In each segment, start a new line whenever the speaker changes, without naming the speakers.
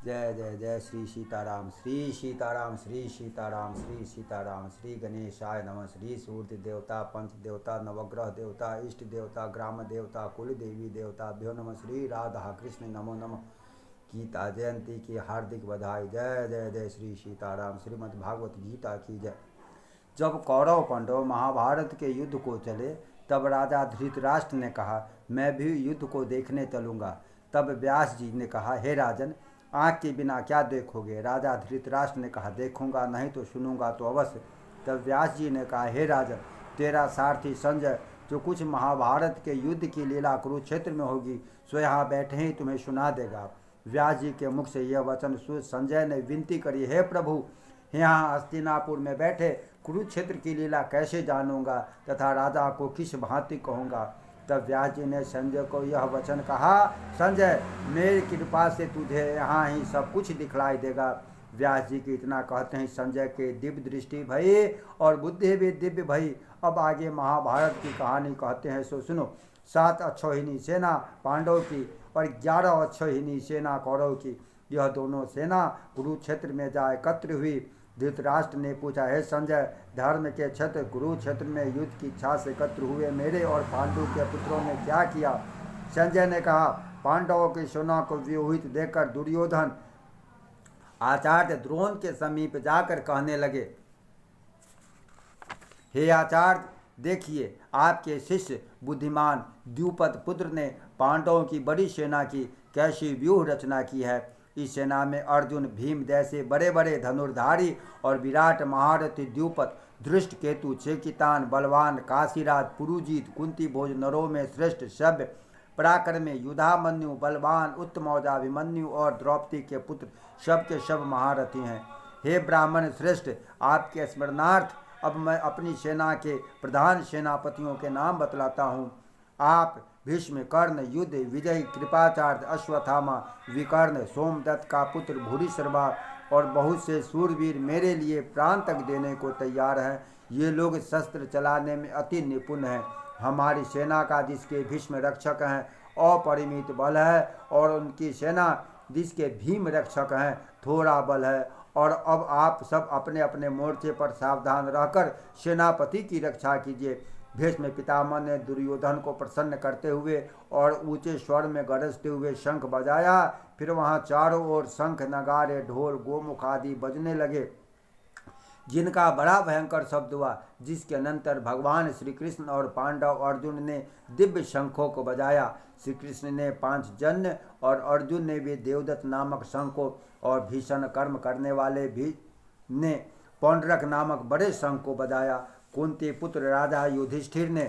जय जय जय श्री सीताराम, श्री सीताराम, श्री सीताराम, श्री सीताराम। श्री गणेशाय नमः। श्री सूर्य देवता, पंच देवता, नवग्रह देवता, इष्ट देवता, ग्राम देवता, कुल देवी देवताभ्यो नमः। श्री राधा कृष्ण नमो नमः। गीता जयंती की हार्दिक बधाई। जय जय जय श्री सीताराम। श्रीमद् भागवत गीता की जय। जब कौरव पांडव महाभारत के युद्ध को चले तब राजा धृतराष्ट्र ने कहा, मैं भी युद्ध को देखने चलूँगा। तब व्यास जी ने कहा, हे राजन, आँख के बिना क्या देखोगे? राजा धृतराष्ट्र ने कहा, देखूंगा नहीं तो सुनूंगा तो अवश्य। तब व्यास जी ने कहा, हे राजन, तेरा सारथी संजय जो कुछ महाभारत के युद्ध की लीला कुरुक्षेत्र में होगी सो यहाँ बैठे ही तुम्हें सुना देगा। व्यास जी के मुख से यह वचन सुन संजय ने विनती करी, हे प्रभु, यहाँ हस्तिनापुर में बैठे कुरुक्षेत्र की लीला कैसे जानूंगा तथा राजा को किस भांति कहूँगा। तब व्यास जी ने संजय को यह वचन कहा, संजय, मेरी कृपा से तुझे यहाँ ही सब कुछ दिखलाई देगा। व्यास जी की इतना कहते हैं संजय के दिव्य दृष्टि भई और बुद्धि भी दिव्य भई। अब आगे महाभारत की कहानी कहते हैं सो सुनो। 7 अक्षौहिणी सेना पांडव की और 11 अक्षौहिणी सेना कौरव की, यह दोनों सेना कुरुक्षेत्र में जा एकत्र हुई। धृतराष्ट्र ने पूछा, हे संजय, धर्म के क्षेत्र कुरुक्षेत्र में युद्ध की इच्छा से एकत्र हुए मेरे और पांडु के पुत्रों ने क्या किया? संजय ने कहा, पांडवों की सेना को व्यूहित देखकर दुर्योधन आचार्य द्रोण के समीप जाकर कहने लगे, हे आचार्य, देखिए, आपके शिष्य बुद्धिमान द्युपद पुत्र ने पांडवों की बड़ी सेना की कैसी व्यूह रचना की है। इस सेना में अर्जुन, भीम जैसे बड़े बड़े धनुर्धारी और विराट महारथी द्युपद, धृष्ट केतु, चेकितान, बलवान, काशीराज, पुरुजीत, कुंती भोज, नरों में श्रेष्ठ सभ्य, पराक्रमी युधामन्यु, बलवान, उत्तमौजा, अभिमन्यु और द्रौपदी के पुत्र सब के सब महारथी हैं। हे ब्राह्मण श्रेष्ठ, आपके स्मरणार्थ अब मैं अपनी सेना के प्रधान सेनापतियों के नाम बतलाता हूँ। आप भीष्म, कर्ण, युद्ध, विजय, कृपाचार्य, अश्वत्थामा, विकर्ण, सोमदत्त का पुत्र भूरिश्रवा और बहुत से सूरवीर मेरे लिए प्राण तक देने को तैयार हैं। ये लोग शस्त्र चलाने में अति निपुण हैं। हमारी सेना का जिसके भीष्म रक्षक हैं अपरिमित बल है और उनकी सेना जिसके भीम रक्षक हैं थोड़ा बल है। और अब आप सब अपने अपने मोर्चे पर सावधान रहकर सेनापति की रक्षा कीजिए। भीष्म पितामह ने दुर्योधन को प्रसन्न करते हुए और ऊंचे स्वर में गरजते हुए शंख बजाया। फिर वहां चारों ओर शंख, नगारे, ढोल, गोमुख आदि बजने लगे, जिनका बड़ा भयंकर शब्द हुआ। जिसके अनंतर भगवान श्री कृष्ण और पांडव अर्जुन ने दिव्य शंखों को बजाया। श्री कृष्ण ने पांचजन्य और अर्जुन ने भी देवदत्त नामक शंख को और भीषण कर्म करने वाले भी ने पौंड्रक नामक बड़े शंख को बजाया। कुंती पुत्र राजा युधिष्ठिर ने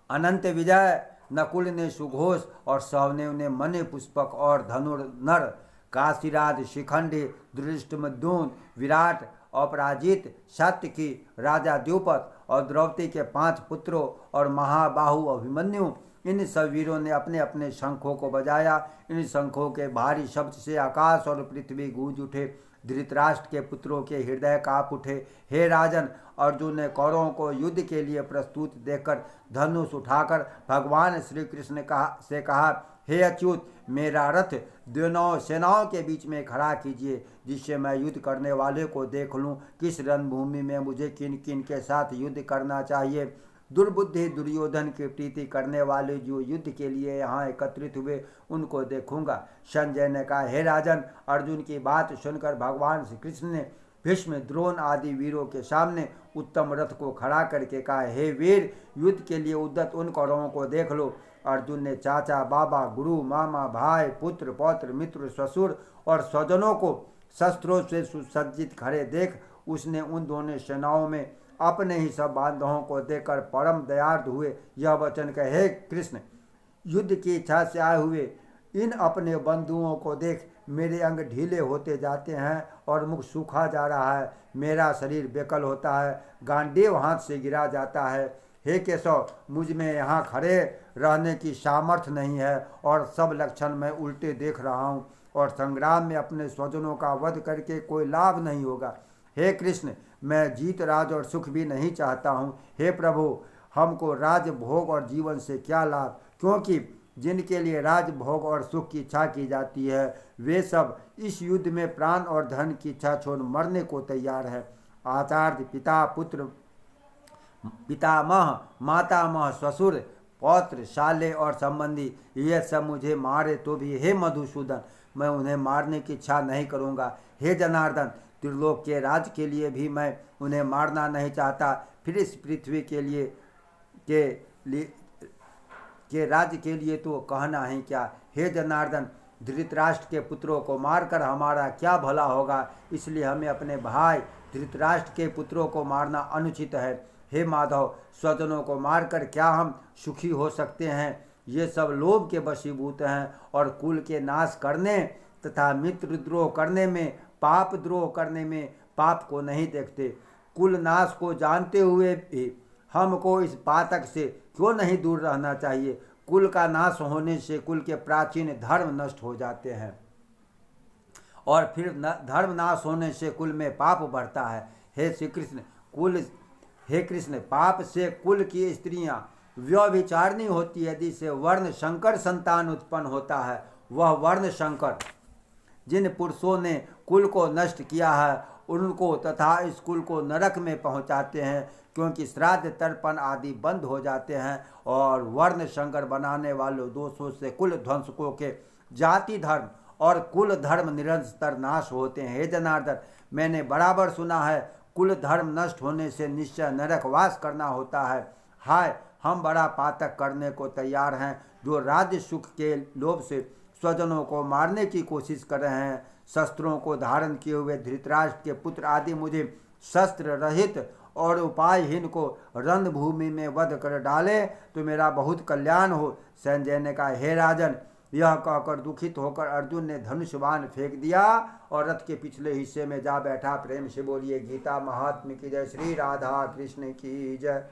अनंत विजय, नकुल ने सुघोष और सहदेव ने मणि पुष्पक और धनुर्नर, काशीराज, शिखंडी, दृष्टमद्युम्न, विराट, अपराजित, सात्यकी, राजा द्युपद और द्रौपदी के 5 पुत्रों और महाबाहु अभिमन्यु, इन सब वीरों ने अपने अपने शंखों को बजाया। इन शंखों के भारी शब्द से आकाश और पृथ्वी गूंज उठे। धृतराष्ट्र के पुत्रों के हृदय काँप उठे। हे राजन, अर्जुन ने कौरवों को युद्ध के लिए प्रस्तुत देखकर धनुष उठाकर भगवान श्री कृष्ण से कहा, हे अच्युत, मेरा रथ दोनों सेनाओं के बीच में खड़ा कीजिए, जिससे मैं युद्ध करने वाले को देख लूँ किस रणभूमि में मुझे किन किन के साथ युद्ध करना चाहिए। दुर्बुद्धि दुर्योधन की प्रीति करने वाले जो युद्ध के लिए यहाँ एकत्रित हुए उनको देखूंगा। संजय ने कहा, हे राजन, अर्जुन की बात सुनकर भगवान श्री कृष्ण ने भीष्म, द्रोण आदि वीरों के सामने उत्तम रथ को खड़ा करके कहा, हे वीर, युद्ध के लिए उद्यत उन कौरवों को देख लो। अर्जुन ने चाचा, बाबा, गुरु, मामा, भाई, पुत्र, पौत्र, मित्र, ससुर और स्वजनों को शस्त्रों से सुसज्जित खड़े देख उसने उन दोनों सेनाओं में अपने ही सब बांधवों को देखकर परम दयार्द हुए यह वचन कहे, हे कृष्ण, युद्ध की इच्छा से आए हुए इन अपने बंधुओं को देख, मेरे अंग ढीले होते जाते हैं और मुख सूखा जा रहा है, मेरा शरीर बेकल होता है, गांडीव हाथ से गिरा जाता है। हे केशव, मुझ में यहाँ खड़े रहने की सामर्थ्य नहीं है और सब लक्षण मैं उल्टे देख रहा हूँ और संग्राम में अपने स्वजनों का वध करके कोई लाभ नहीं होगा। हे कृष्ण, मैं जीत, राज और सुख भी नहीं चाहता हूँ। हे प्रभु, हमको राज, भोग और जीवन से क्या लाभ, क्योंकि जिनके लिए राज भोग और सुख की इच्छा की जाती है, वे सब इस युद्ध में प्राण और धन की इच्छा छोड़ मरने को तैयार है। आचार्य, पिता, पुत्र, पितामह, मातामह, ससुर, पौत्र, शाले और संबंधी, ये सब मुझे मारे तो भी हे मधुसूदन मैं उन्हें मारने की इच्छा नहीं करूँगा। हे जनार्दन, त्रिलोक के राज के लिए भी मैं उन्हें मारना नहीं चाहता, फिर इस पृथ्वी के लिए के राज्य के लिए तो कहना ही क्या। हे जनार्दन, धृतराष्ट्र के पुत्रों को मारकर हमारा क्या भला होगा, इसलिए हमें अपने भाई धृतराष्ट्र के पुत्रों को मारना अनुचित है। हे माधव, स्वजनों को मारकर क्या हम सुखी हो सकते हैं? ये सब लोभ के वशीभूत हैं और कुल के नाश करने तथा मित्र द्रोह करने में, पाप द्रोह करने में पाप को नहीं देखते। कुल नाश को जानते हुए भी हमको इस पातक से क्यों नहीं दूर रहना चाहिए? कुल का नाश होने से कुल के प्राचीन धर्म नष्ट हो जाते हैं और फिर धर्म नाश होने से कुल में पाप बढ़ता है। हे कृष्ण, पाप से कुल की स्त्रियां व्यभिचारिणी होती है, जिससे वर्ण संकर संतान उत्पन्न होता है। वह वर्ण संकर जिन पुरुषों ने कुल को नष्ट किया है उनको तथा इस कुल को नरक में पहुंचाते हैं, क्योंकि श्राद्ध तर्पण आदि बंद हो जाते हैं और वर्ण संकर बनाने वालों दोषों से कुल ध्वंसकों के जाति धर्म और कुल धर्म निरंतर नाश होते हैं। हे जनार्दन, मैंने बराबर सुना है कुल धर्म नष्ट होने से निश्चय नरकवास करना होता है। हाय, हम बड़ा पातक करने को तैयार हैं, जो राज्य सुख के लोभ से स्वजनों को मारने की कोशिश कर रहे हैं। शस्त्रों को धारण किए हुए धृतराष्ट्र के पुत्र आदि मुझे शस्त्र रहित और उपायहीन को रणभूमि में वध कर डाले तो मेरा बहुत कल्याण हो। संजय ने कहा, हे राजन, यह कहकर दुखित होकर अर्जुन ने धनुष बाण फेंक दिया और रथ के पिछले हिस्से में जा बैठा। प्रेम से बोलिए गीता महात्म्य की जय। श्री राधा कृष्ण की जय।